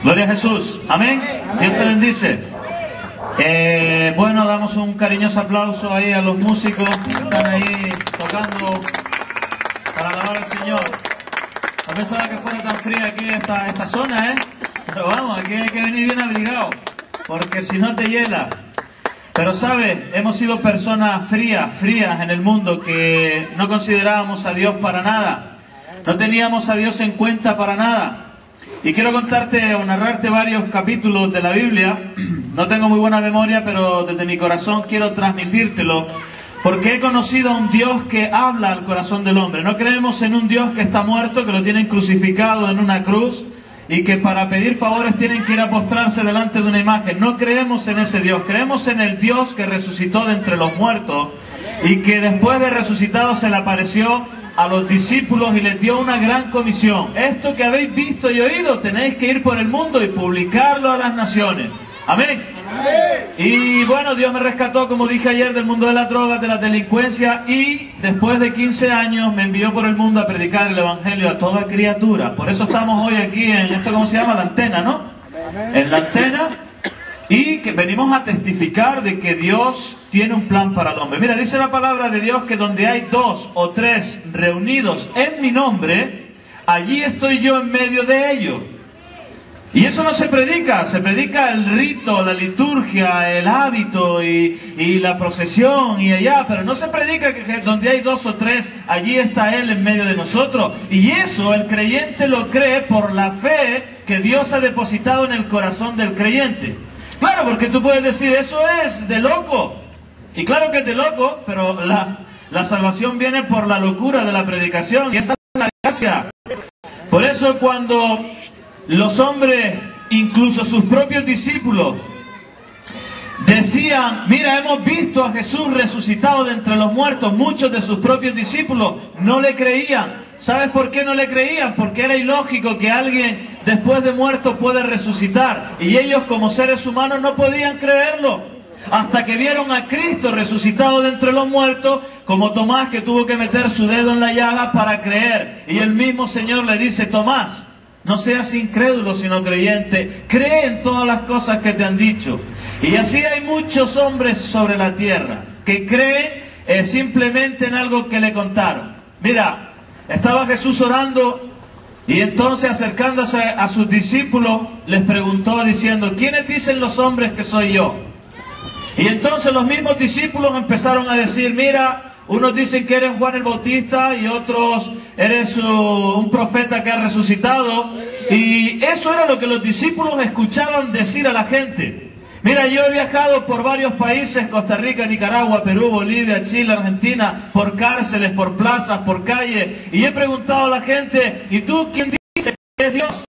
Gloria a Jesús, amén. Dios te bendice. Bueno, damos un cariñoso aplauso ahí a los músicos que están ahí tocando para alabar al Señor. No pensaba que fuera tan fría aquí esta zona, pero vamos, aquí hay que venir bien abrigado, porque si no te hiela. Pero sabes, hemos sido personas frías en el mundo, que no considerábamos a Dios para nada, no teníamos a Dios en cuenta para nada. Y quiero contarte o narrarte varios capítulos de la Biblia. No tengo muy buena memoria, pero desde mi corazón quiero transmitírtelo, porque he conocido a un Dios que habla al corazón del hombre. No creemos en un Dios que está muerto, que lo tienen crucificado en una cruz y que para pedir favores tienen que ir a postrarse delante de una imagen. No creemos en ese Dios, creemos en el Dios que resucitó de entre los muertos y que después de resucitado se le apareció a los discípulos y les dio una gran comisión. Esto que habéis visto y oído, tenéis que ir por el mundo y publicarlo a las naciones. Amén. Y bueno, Dios me rescató, como dije ayer, del mundo de las drogas, de la delincuencia, y después de 15 años me envió por el mundo a predicar el Evangelio a toda criatura. Por eso estamos hoy aquí en esto, ¿cómo se llama? La antena, ¿no? En la antena. Y que venimos a testificar de que Dios tiene un plan para el hombre. Mira, dice la palabra de Dios que donde hay 2 o 3 reunidos en mi nombre, allí estoy yo en medio de ellos. Y eso no se predica el rito, la liturgia, el hábito y la procesión y allá, pero no se predica que donde hay 2 o 3, allí está Él en medio de nosotros. Y eso el creyente lo cree por la fe que Dios ha depositado en el corazón del creyente. Claro, porque tú puedes decir, eso es de loco. Y claro que es de loco, pero la salvación viene por la locura de la predicación. Y esa es la gracia. Por eso cuando los hombres, incluso sus propios discípulos, decían, mira, hemos visto a Jesús resucitado de entre los muertos, muchos de sus propios discípulos no le creían. ¿Sabes por qué no le creían? Porque era ilógico que alguien después de muerto puede resucitar. Y ellos como seres humanos no podían creerlo. Hasta que vieron a Cristo resucitado de entre los muertos, como Tomás, que tuvo que meter su dedo en la llaga para creer. Y el mismo Señor le dice, Tomás, no seas incrédulo sino creyente, cree en todas las cosas que te han dicho. Y así hay muchos hombres sobre la tierra que creen simplemente en algo que le contaron. Mira, estaba Jesús orando y entonces acercándose a sus discípulos les preguntó diciendo, ¿quiénes dicen los hombres que soy yo? Y entonces los mismos discípulos empezaron a decir, mira, unos dicen que eres Juan el Bautista y otros eres un profeta que ha resucitado. Y eso era lo que los discípulos escuchaban decir a la gente. Mira, yo he viajado por varios países, Costa Rica, Nicaragua, Perú, Bolivia, Chile, Argentina, por cárceles, por plazas, por calles, y he preguntado a la gente, ¿y tú quién dices que es Dios?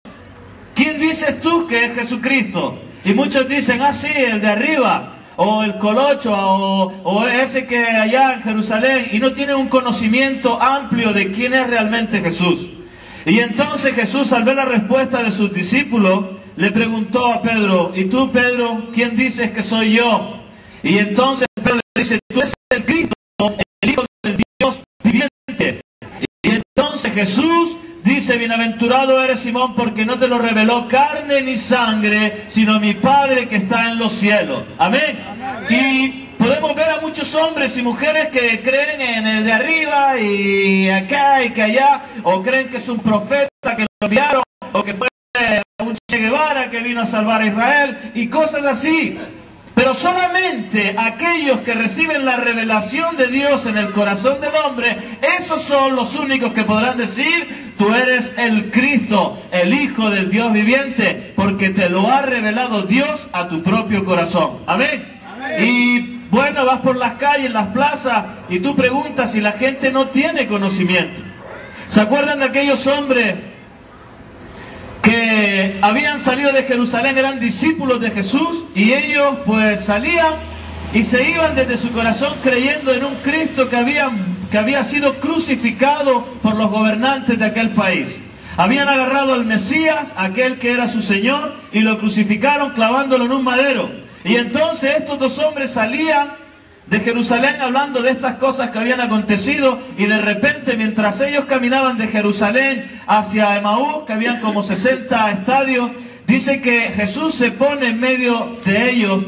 ¿Quién dices tú que es Jesucristo? Y muchos dicen, ah, sí, el de arriba, o el colocho, o ese que allá en Jerusalén, y no tienen un conocimiento amplio de quién es realmente Jesús. Y entonces Jesús, al ver la respuesta de sus discípulos, le preguntó a Pedro, ¿y tú, Pedro, quién dices que soy yo? Y entonces Pedro le dice, tú eres el Cristo, el Hijo del Dios viviente. Y entonces Jesús dice, bienaventurado eres Simón, porque no te lo reveló carne ni sangre, sino mi Padre que está en los cielos. Amén. Y podemos ver a muchos hombres y mujeres que creen en el de arriba y acá y que allá, o creen que es un profeta que lo enviaron, o que fue un Che Guevara que vino a salvar a Israel y cosas así. Pero solamente aquellos que reciben la revelación de Dios en el corazón del hombre, esos son los únicos que podrán decir, tú eres el Cristo, el Hijo del Dios viviente, porque te lo ha revelado Dios a tu propio corazón. Amén. Amén. Y bueno, vas por las calles, las plazas, y tú preguntas si la gente no tiene conocimiento. ¿Se acuerdan de aquellos hombres que habían salido de Jerusalén, eran discípulos de Jesús, y ellos pues salían y se iban desde su corazón creyendo en un Cristo que había sido crucificado por los gobernantes de aquel país? Habían agarrado al Mesías, aquel que era su Señor, y lo crucificaron clavándolo en un madero. Y entonces estos dos hombres salían de Jerusalén hablando de estas cosas que habían acontecido, y de repente, mientras ellos caminaban de Jerusalén hacia Emaús, que habían como 60 estadios, dice que Jesús se pone en medio de ellos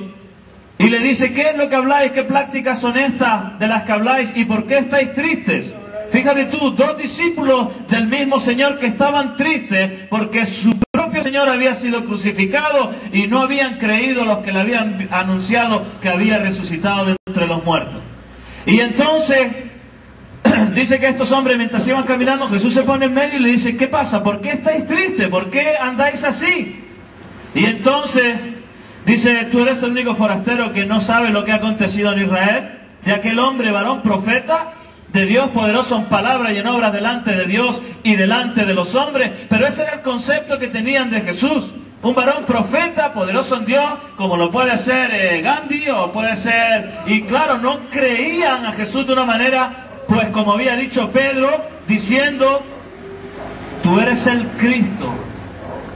y le dice: ¿qué es lo que habláis? ¿Qué prácticas son estas de las que habláis? ¿Y por qué estáis tristes? Fíjate tú, dos discípulos del mismo Señor que estaban tristes porque su propio Señor había sido crucificado y no habían creído los que le habían anunciado que había resucitado de entre los muertos. Y entonces dice que estos hombres, mientras iban caminando, Jesús se pone en medio y le dice: ¿qué pasa? ¿Por qué estáis tristes? ¿Por qué andáis así? Y entonces dice: tú eres el único forastero que no sabe lo que ha acontecido en Israel, de aquel hombre varón profeta de Dios, poderoso en palabra y en obras delante de Dios y delante de los hombres. Pero ese era el concepto que tenían de Jesús: un varón profeta, poderoso en Dios, como lo puede ser Gandhi o puede ser... Y claro, no creían a Jesús de una manera, pues como había dicho Pedro, diciendo: tú eres el Cristo,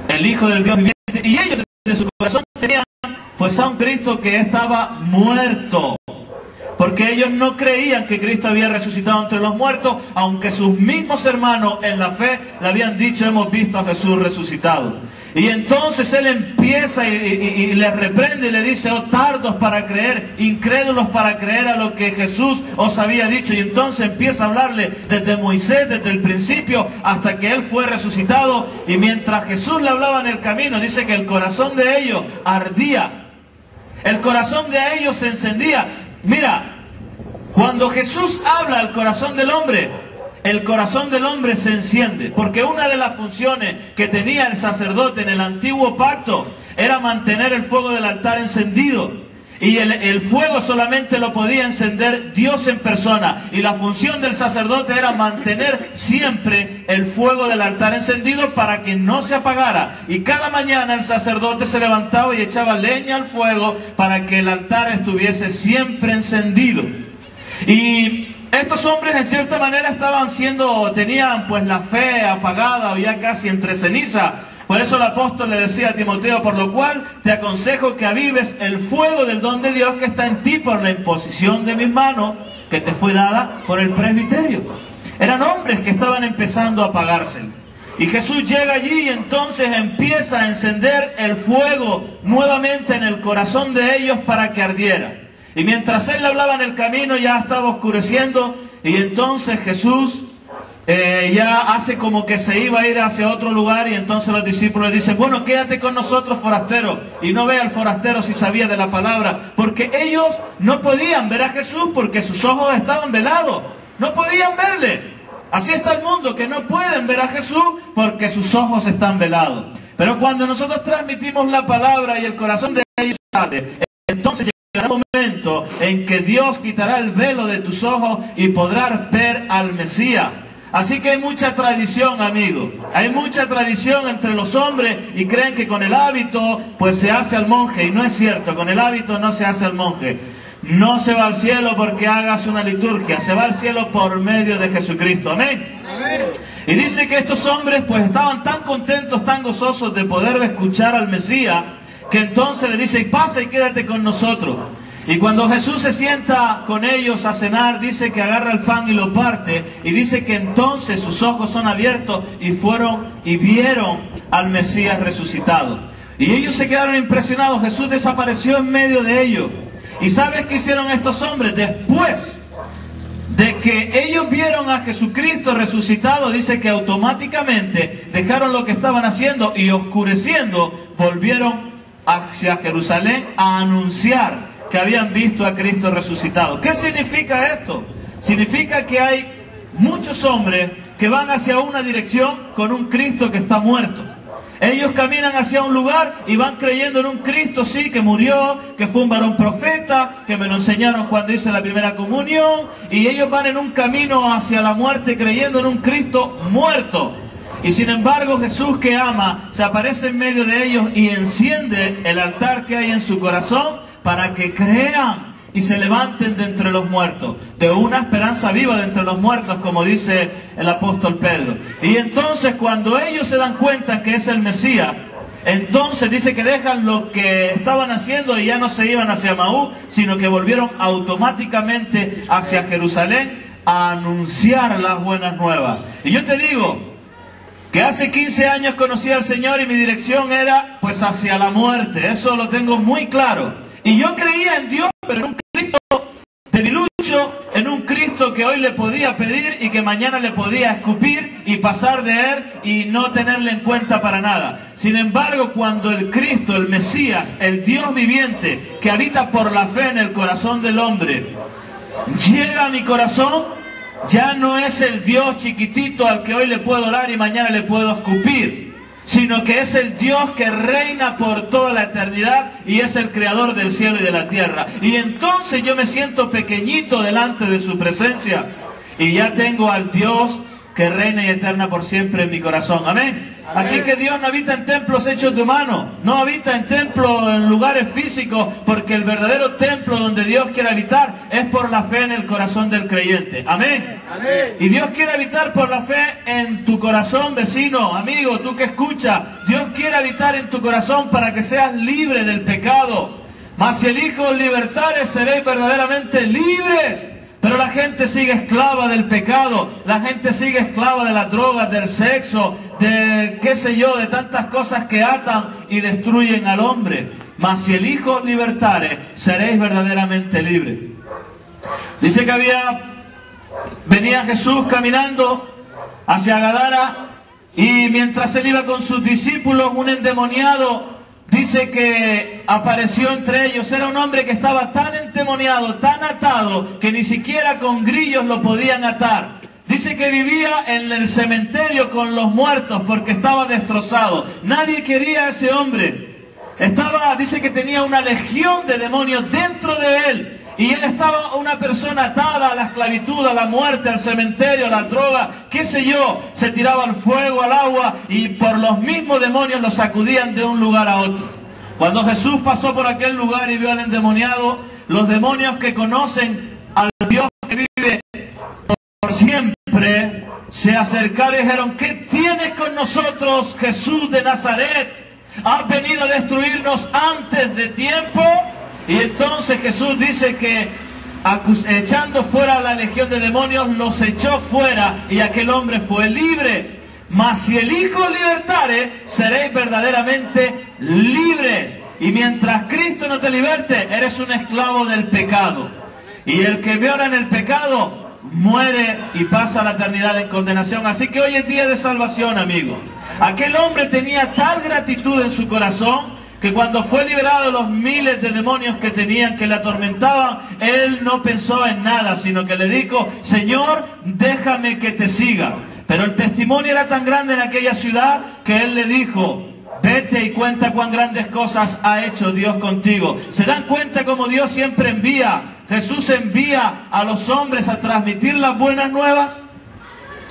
el Hijo del Dios viviente. Y ellos de su corazón tenían pues a un Cristo que estaba muerto, porque ellos no creían que Cristo había resucitado entre los muertos, aunque sus mismos hermanos en la fe le habían dicho: hemos visto a Jesús resucitado. Y entonces él empieza y les reprende y le dice: oh tardos para creer, incrédulos para creer a lo que Jesús os había dicho. Y entonces empieza a hablarle desde Moisés, desde el principio, hasta que él fue resucitado. Y mientras Jesús le hablaba en el camino, dice que el corazón de ellos ardía, el corazón de ellos se encendía. Mira, cuando Jesús habla al corazón del hombre, el corazón del hombre se enciende, porque una de las funciones que tenía el sacerdote en el antiguo pacto era mantener el fuego del altar encendido, y el fuego solamente lo podía encender Dios en persona, y la función del sacerdote era mantener siempre el fuego del altar encendido para que no se apagara. Y cada mañana el sacerdote se levantaba y echaba leña al fuego para que el altar estuviese siempre encendido. Y estos hombres en cierta manera tenían pues la fe apagada o ya casi entre ceniza. Por eso el apóstol le decía a Timoteo: por lo cual te aconsejo que avives el fuego del don de Dios que está en ti por la imposición de mis manos, que te fue dada por el presbiterio. Eran hombres que estaban empezando a apagarse. Y Jesús llega allí y entonces empieza a encender el fuego nuevamente en el corazón de ellos para que ardiera. Y mientras él hablaba en el camino ya estaba oscureciendo, y entonces Jesús ya hace como que se iba a ir hacia otro lugar, y entonces los discípulos le dicen: bueno, quédate con nosotros, forastero. Y no ve al forastero si sabía de la palabra, porque ellos no podían ver a Jesús porque sus ojos estaban velados, no podían verle. Así está el mundo, que no pueden ver a Jesús porque sus ojos están velados. Pero cuando nosotros transmitimos la palabra y el corazón de ellos sabe, entonces llegará un momento en que Dios quitará el velo de tus ojos y podrás ver al Mesías. Así que hay mucha tradición, amigos. Hay mucha tradición entre los hombres y creen que con el hábito pues se hace al monje. Y no es cierto, con el hábito no se hace al monje. No se va al cielo porque hagas una liturgia, se va al cielo por medio de Jesucristo. Amén. Amén. Y dice que estos hombres pues estaban tan contentos, tan gozosos de poder escuchar al Mesías, que entonces le dice: pasa y quédate con nosotros. Y cuando Jesús se sienta con ellos a cenar, dice que agarra el pan y lo parte, y dice que entonces sus ojos son abiertos y fueron y vieron al Mesías resucitado. Y ellos se quedaron impresionados. Jesús desapareció en medio de ellos. ¿Y sabes qué hicieron estos hombres? Después de que ellos vieron a Jesucristo resucitado, dice que automáticamente dejaron lo que estaban haciendo y oscureciendo, volvieron hacia Jerusalén a anunciar que habían visto a Cristo resucitado. ¿Qué significa esto? Significa que hay muchos hombres que van hacia una dirección con un Cristo que está muerto. Ellos caminan hacia un lugar y van creyendo en un Cristo, sí, que murió, que fue un varón profeta, que me lo enseñaron cuando hice la primera comunión, y ellos van en un camino hacia la muerte creyendo en un Cristo muerto. Y sin embargo Jesús, que ama, se aparece en medio de ellos y enciende el altar que hay en su corazón para que crean y se levanten de entre los muertos, de una esperanza viva de entre los muertos, como dice el apóstol Pedro. Y entonces cuando ellos se dan cuenta que es el Mesías, entonces dice que dejan lo que estaban haciendo y ya no se iban hacia Maús, sino que volvieron automáticamente hacia Jerusalén a anunciar las buenas nuevas. Y yo te digo que hace 15 años conocí al Señor y mi dirección era pues hacia la muerte, eso lo tengo muy claro. Y yo creía en Dios, pero en un Cristo debilucho, en un Cristo que hoy le podía pedir y que mañana le podía escupir y pasar de él y no tenerle en cuenta para nada. Sin embargo, cuando el Cristo, el Mesías, el Dios viviente, que habita por la fe en el corazón del hombre, llega a mi corazón, ya no es el Dios chiquitito al que hoy le puedo orar y mañana le puedo escupir, sino que es el Dios que reina por toda la eternidad y es el creador del cielo y de la tierra. Y entonces yo me siento pequeñito delante de su presencia y ya tengo al Dios que reina y eterna por siempre en mi corazón. Amén. Así que Dios no habita en templos hechos de mano, no habita en templos, en lugares físicos, porque el verdadero templo donde Dios quiere habitar es por la fe en el corazón del creyente. Amén. Amén. Y Dios quiere habitar por la fe en tu corazón, vecino, amigo, tú que escuchas. Dios quiere habitar en tu corazón para que seas libre del pecado. Mas si el Hijo os libertare, seréis verdaderamente libres. Pero la gente sigue esclava del pecado, la gente sigue esclava de las drogas, del sexo, de qué sé yo, de tantas cosas que atan y destruyen al hombre. Mas si el Hijo os libertare, seréis verdaderamente libres. Dice que venía Jesús caminando hacia Gadara y mientras él iba con sus discípulos, un endemoniado dice que apareció entre ellos. Era un hombre que estaba tan endemoniado, tan atado, que ni siquiera con grillos lo podían atar. Dice que vivía en el cementerio con los muertos porque estaba destrozado. Nadie quería a ese hombre. Dice que tenía una legión de demonios dentro de él. Y él estaba una persona atada a la esclavitud, a la muerte, al cementerio, a la droga, qué sé yo. Se tiraba al fuego, al agua, y por los mismos demonios lo sacudían de un lugar a otro. Cuando Jesús pasó por aquel lugar y vio al endemoniado, los demonios que conocen al Dios que vive por siempre, se acercaron y dijeron: ¿qué tienes con nosotros, Jesús de Nazaret? ¿Has venido a destruirnos antes de tiempo? Y entonces Jesús dice que echando fuera a la legión de demonios, los echó fuera y aquel hombre fue libre. Mas si el Hijo libertare, seréis verdaderamente libres. Y mientras Cristo no te liberte, eres un esclavo del pecado. Y el que vive en el pecado muere y pasa la eternidad en condenación. Así que hoy es día de salvación, amigo. Aquel hombre tenía tal gratitud en su corazón que cuando fue liberado de los miles de demonios que tenían, que le atormentaban, él no pensó en nada, sino que le dijo: Señor, déjame que te siga. Pero el testimonio era tan grande en aquella ciudad que él le dijo: vete y cuenta cuán grandes cosas ha hecho Dios contigo. ¿Se dan cuenta cómo Dios siempre envía? Jesús envía a los hombres a transmitir las buenas nuevas.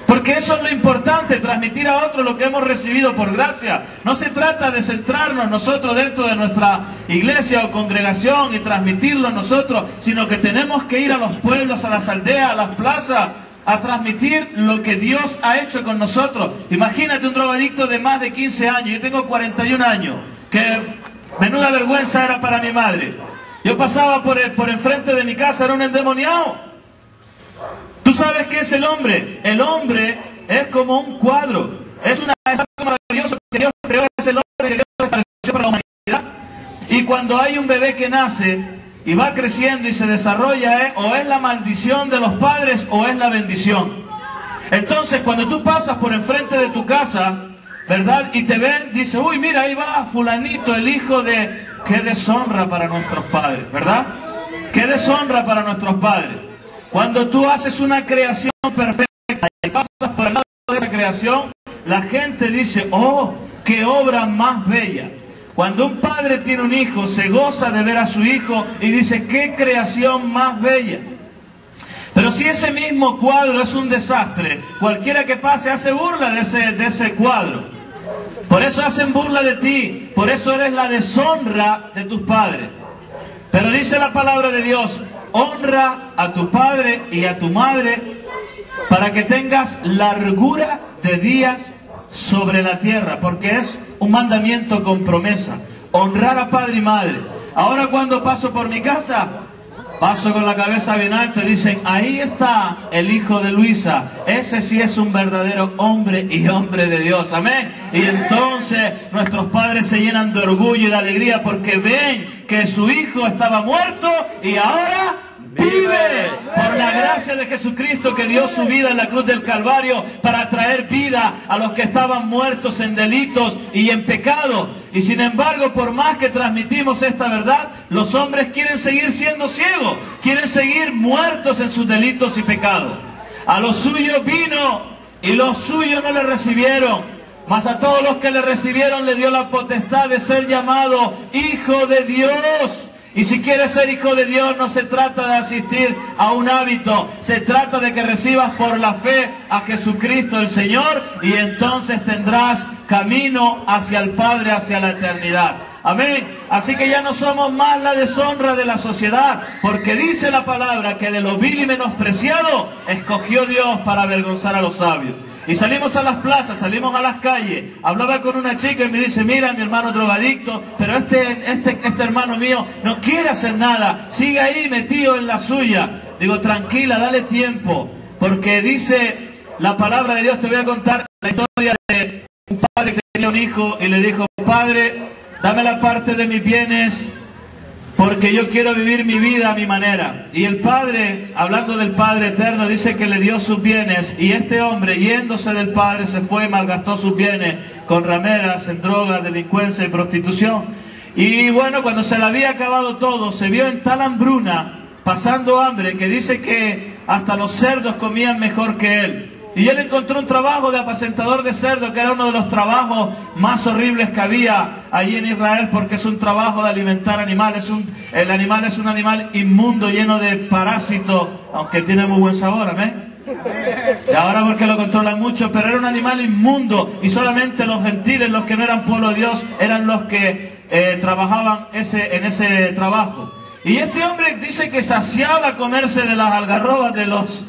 Porque eso es lo importante, transmitir a otros lo que hemos recibido por gracia. No se trata de centrarnos nosotros dentro de nuestra iglesia o congregación y transmitirlo nosotros, sino que tenemos que ir a los pueblos, a las aldeas, a las plazas, a transmitir lo que Dios ha hecho con nosotros. Imagínate un drogadicto de más de 15 años, yo tengo 41 años, que menuda vergüenza era para mi madre. Yo pasaba por enfrente de mi casa, era un endemoniado. ¿Tú sabes qué es el hombre? El hombre es como un cuadro. Es algo maravilloso que Dios creó, es el hombre que Dios estableció para la humanidad. Y cuando hay un bebé que nace y va creciendo y se desarrolla, o es la maldición de los padres o es la bendición. Entonces, cuando tú pasas por enfrente de tu casa, ¿verdad? Y te ven, dice: uy, mira, ahí va fulanito, el hijo de... Qué deshonra para nuestros padres, ¿verdad? Qué deshonra para nuestros padres. Cuando tú haces una creación perfecta y pasas por el lado de esa creación, la gente dice: ¡oh, qué obra más bella! Cuando un padre tiene un hijo, se goza de ver a su hijo y dice: ¡qué creación más bella! Pero si ese mismo cuadro es un desastre, cualquiera que pase hace burla de ese cuadro. Por eso hacen burla de ti, por eso eres la deshonra de tus padres. Pero dice la palabra de Dios honra a tu padre y a tu madre para que tengas largura de días sobre la tierra, porque es un mandamiento con promesa, honrar a padre y madre. Ahora cuando paso por mi casa, paso con la cabeza bien alta y dicen, ahí está el hijo de Luisa, ese sí es un verdadero hombre y hombre de Dios, amén. Y entonces nuestros padres se llenan de orgullo y de alegría porque ven que su hijo estaba muerto y ahora vive por la gracia de Jesucristo, que dio su vida en la cruz del Calvario para traer vida a los que estaban muertos en delitos y en pecado. Y sin embargo, por más que transmitimos esta verdad, los hombres quieren seguir siendo ciegos, quieren seguir muertos en sus delitos y pecados. A los suyos vino y los suyos no le recibieron, mas a todos los que le recibieron le dio la potestad de ser llamado hijo de Dios. Y si quieres ser hijo de Dios, no se trata de asistir a un hábito, se trata de que recibas por la fe a Jesucristo el Señor, y entonces tendrás camino hacia el Padre, hacia la eternidad. Amén. Así que ya no somos más la deshonra de la sociedad, porque dice la palabra que de lo vil y menospreciado escogió Dios para avergonzar a los sabios. Y salimos a las plazas, salimos a las calles. Hablaba con una chica y me dice, mira, mi hermano drogadicto, pero este hermano mío no quiere hacer nada, sigue ahí metido en la suya. Digo, tranquila, dale tiempo, porque dice la palabra de Dios. Te voy a contar la historia de un padre que tenía un hijo y le dijo, padre, dame la parte de mis bienes, porque yo quiero vivir mi vida a mi manera. Y el Padre, hablando del Padre eterno, dice que le dio sus bienes, y este hombre, yéndose del Padre, se fue y malgastó sus bienes con rameras, en drogas, delincuencia y prostitución. Y bueno, cuando se le había acabado todo, se vio en tal hambruna, pasando hambre, que dice que hasta los cerdos comían mejor que él. Y él encontró un trabajo de apacentador de cerdos, que era uno de los trabajos más horribles que había allí en Israel, porque es un trabajo de alimentar animales. El animal es un animal inmundo, lleno de parásitos, aunque tiene muy buen sabor, amén. Y ahora porque lo controlan mucho, pero era un animal inmundo, y solamente los gentiles, los que no eran pueblo de Dios, eran los que trabajaban en ese trabajo. Y este hombre dice que saciaba comerse de las algarrobas de los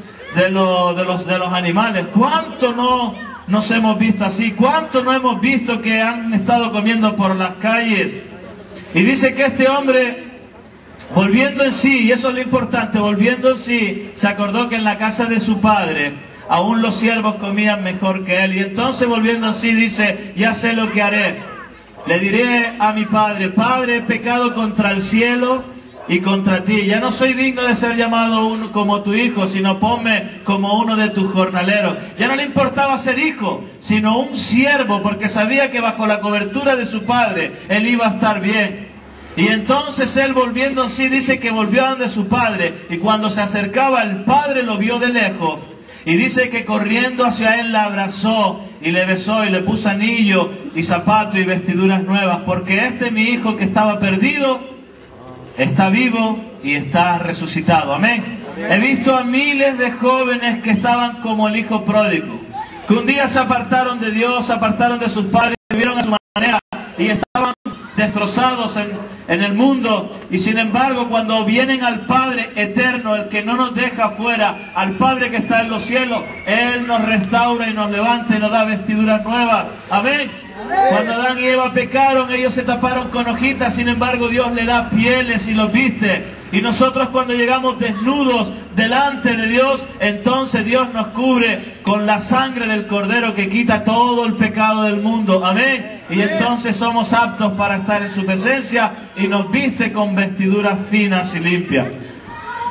animales. ¿Cuánto no nos hemos visto así? ¿Cuánto no hemos visto que han estado comiendo por las calles? Y dice que este hombre, volviendo en sí, y eso es lo importante, volviendo en sí, se acordó que en la casa de su padre aún los siervos comían mejor que él. Y entonces, volviendo en sí, dice, ya sé lo que haré. Le diré a mi padre, Padre, he pecado contra el cielo y contra ti. Ya no soy digno de ser llamado uno como tu hijo, sino ponme como uno de tus jornaleros. Ya no le importaba ser hijo, sino un siervo, porque sabía que bajo la cobertura de su padre, él iba a estar bien. Y entonces él, volviendo en sí, dice que volvió a donde su padre, y cuando se acercaba, el padre lo vio de lejos, y dice que corriendo hacia él la abrazó, y le besó, y le puso anillo, y zapato, y vestiduras nuevas, porque mi hijo que estaba perdido, está vivo y está resucitado. Amén. He visto a miles de jóvenes que estaban como el hijo pródigo, que un día se apartaron de Dios, se apartaron de sus padres, vivieron a su manera y estaban destrozados en el mundo. Y sin embargo, cuando vienen al Padre eterno, el que no nos deja fuera, al Padre que está en los cielos, Él nos restaura y nos levanta y nos da vestiduras nuevas. Amén. Cuando Adán y Eva pecaron, ellos se taparon con hojitas, sin embargo Dios le da pieles y los viste. Y nosotros, cuando llegamos desnudos delante de Dios, entonces Dios nos cubre con la sangre del Cordero que quita todo el pecado del mundo. Amén. Y entonces somos aptos para estar en su presencia y nos viste con vestiduras finas y limpias.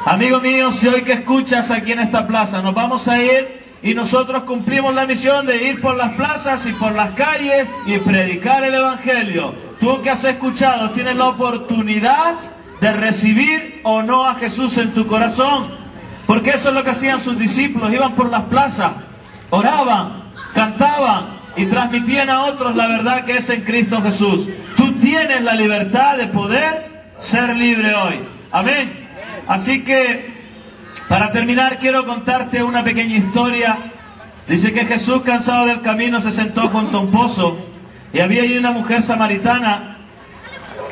Amigo mío, si hoy que escuchas aquí en esta plaza nos vamos a ir, y nosotros cumplimos la misión de ir por las plazas y por las calles y predicar el Evangelio. Tú que has escuchado, tienes la oportunidad de recibir o no a Jesús en tu corazón. Porque eso es lo que hacían sus discípulos. Iban por las plazas, oraban, cantaban y transmitían a otros la verdad que es en Cristo Jesús. Tú tienes la libertad de poder ser libre hoy. Amén. Así que, para terminar, quiero contarte una pequeña historia. Dice que Jesús, cansado del camino, se sentó junto a un pozo, y había allí una mujer samaritana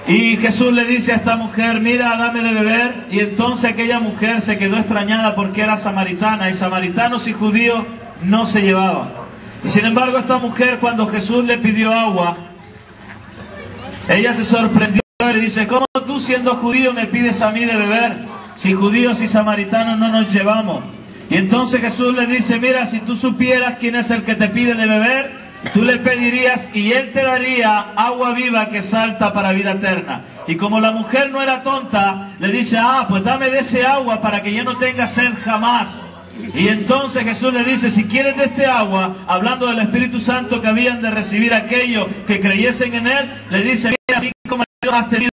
Y Jesús le dice a esta mujer, mira, dame de beber. Y entonces aquella mujer se quedó extrañada porque era samaritana, y samaritanos y judíos no se llevaban. Y sin embargo esta mujer, cuando Jesús le pidió agua, ella se sorprendió y dice, ¿cómo tú siendo judío me pides a mí de beber? Si judíos y samaritanos no nos llevamos. Y entonces Jesús le dice, mira, si tú supieras quién es el que te pide de beber, tú le pedirías y él te daría agua viva que salta para vida eterna. Y como la mujer no era tonta, le dice, pues dame de ese agua para que yo no tenga sed jamás. Y entonces Jesús le dice, si quieres de este agua, hablando del Espíritu Santo que habían de recibir aquellos que creyesen en él, le dice, mira, así como Dios has tenido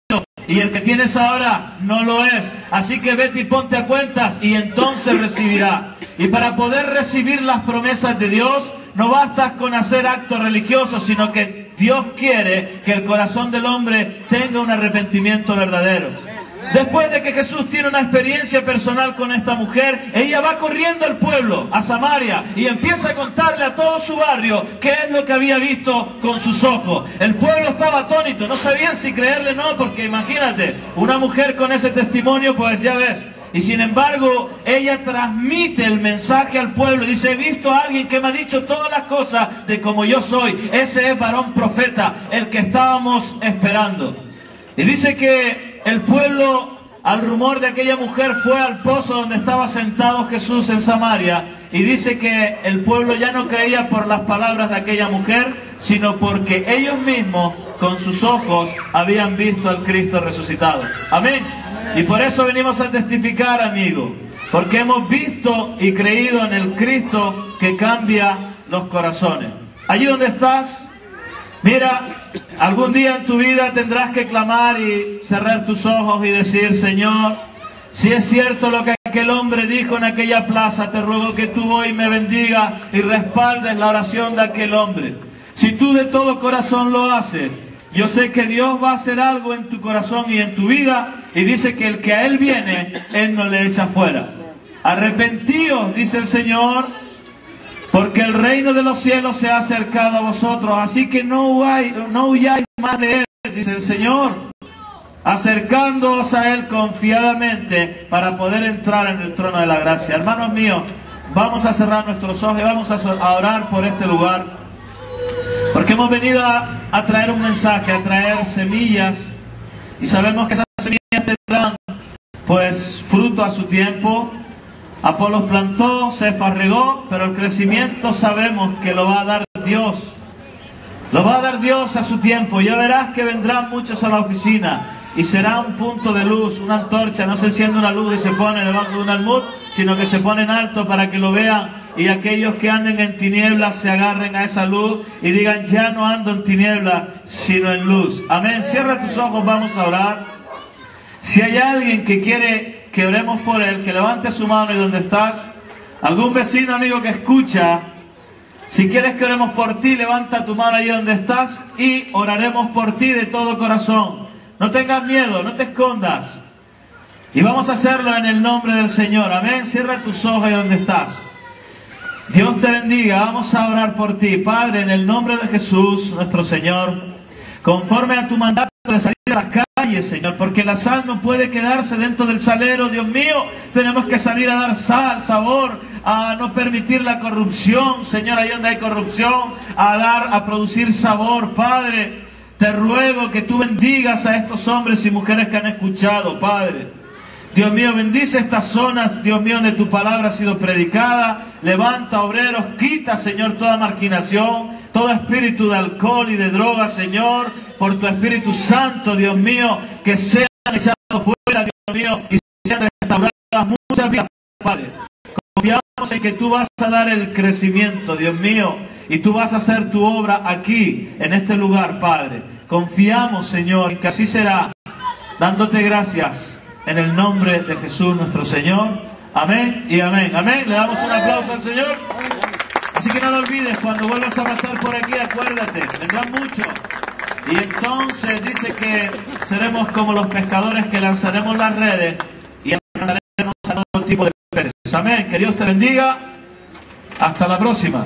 y el que tienes ahora no lo es, así que vete y ponte a cuentas y entonces recibirá. Y para poder recibir las promesas de Dios, no basta con hacer actos religiosos, sino que Dios quiere que el corazón del hombre tenga un arrepentimiento verdadero. Después de que Jesús tiene una experiencia personal con esta mujer, ella va corriendo al pueblo, a Samaria, y empieza a contarle a todo su barrio qué es lo que había visto con sus ojos. El pueblo estaba atónito, no sabían si creerle o no, porque imagínate, una mujer con ese testimonio, pues ya ves. Y sin embargo, ella transmite el mensaje al pueblo y dice, he visto a alguien que me ha dicho todas las cosas de como yo soy. Ese es varón profeta, el que estábamos esperando. Y dice que el pueblo, al rumor de aquella mujer, fue al pozo donde estaba sentado Jesús en Samaria. Y dice que el pueblo ya no creía por las palabras de aquella mujer, sino porque ellos mismos, con sus ojos, habían visto al Cristo resucitado. Amén. Y por eso venimos a testificar, amigo, porque hemos visto y creído en el Cristo que cambia los corazones. Allí donde estás, mira, algún día en tu vida tendrás que clamar y cerrar tus ojos y decir, Señor, si es cierto lo que aquel hombre dijo en aquella plaza, te ruego que tú hoy me bendigas y respaldes la oración de aquel hombre. Si tú de todo corazón lo haces, yo sé que Dios va a hacer algo en tu corazón y en tu vida, y dice que el que a Él viene, Él no le echa fuera. Arrepentíos, dice el Señor, porque el reino de los cielos se ha acercado a vosotros, así que no huyáis más de Él, dice el Señor, acercándoos a Él confiadamente para poder entrar en el trono de la gracia. Hermanos míos, vamos a cerrar nuestros ojos y vamos a orar por este lugar. Porque hemos venido a traer un mensaje, a traer semillas, y sabemos que esas semillas tendrán pues fruto a su tiempo. Apolos plantó, Cefas regó, pero el crecimiento sabemos que lo va a dar Dios. Lo va a dar Dios a su tiempo. Ya verás que vendrán muchos a la oficina y será un punto de luz, una antorcha. No se enciende una luz y se pone debajo de un almud, sino que se pone en alto para que lo vean. Y aquellos que anden en tinieblas se agarren a esa luz y digan, ya no ando en tinieblas, sino en luz. Amén. Cierra tus ojos, vamos a orar. Si hay alguien que quiere que oremos por él, que levante su mano y donde estás. Algún vecino, amigo que escucha, si quieres que oremos por ti, levanta tu mano ahí donde estás y oraremos por ti de todo corazón. No tengas miedo, no te escondas. Y vamos a hacerlo en el nombre del Señor. Amén. Cierra tus ojos ahí donde estás. Dios te bendiga, vamos a orar por ti. Padre, en el nombre de Jesús, nuestro Señor, conforme a tu mandato de salir a las calles, Señor, porque la sal no puede quedarse dentro del salero, Dios mío, tenemos que salir a dar sal, sabor, a no permitir la corrupción, Señor, ahí donde hay corrupción, a producir sabor. Padre, te ruego que tú bendigas a estos hombres y mujeres que han escuchado, Padre. Dios mío, bendice estas zonas, Dios mío, donde tu palabra ha sido predicada. Levanta obreros, quita, Señor, toda marginación, todo espíritu de alcohol y de droga, Señor, por tu Espíritu Santo, Dios mío, que sean echados fuera, Dios mío, y sean restauradas muchas vidas, Padre. Confiamos en que tú vas a dar el crecimiento, Dios mío, y tú vas a hacer tu obra aquí, en este lugar, Padre. Confiamos, Señor, en que así será, dándote gracias. En el nombre de Jesús nuestro Señor. Amén y amén. Amén. Le damos un aplauso al Señor. Así que no lo olvides, cuando vuelvas a pasar por aquí, acuérdate, vendrán muchos. Y entonces dice que seremos como los pescadores que lanzaremos las redes y lanzaremos a todo tipo de peces. Amén. Que Dios te bendiga. Hasta la próxima.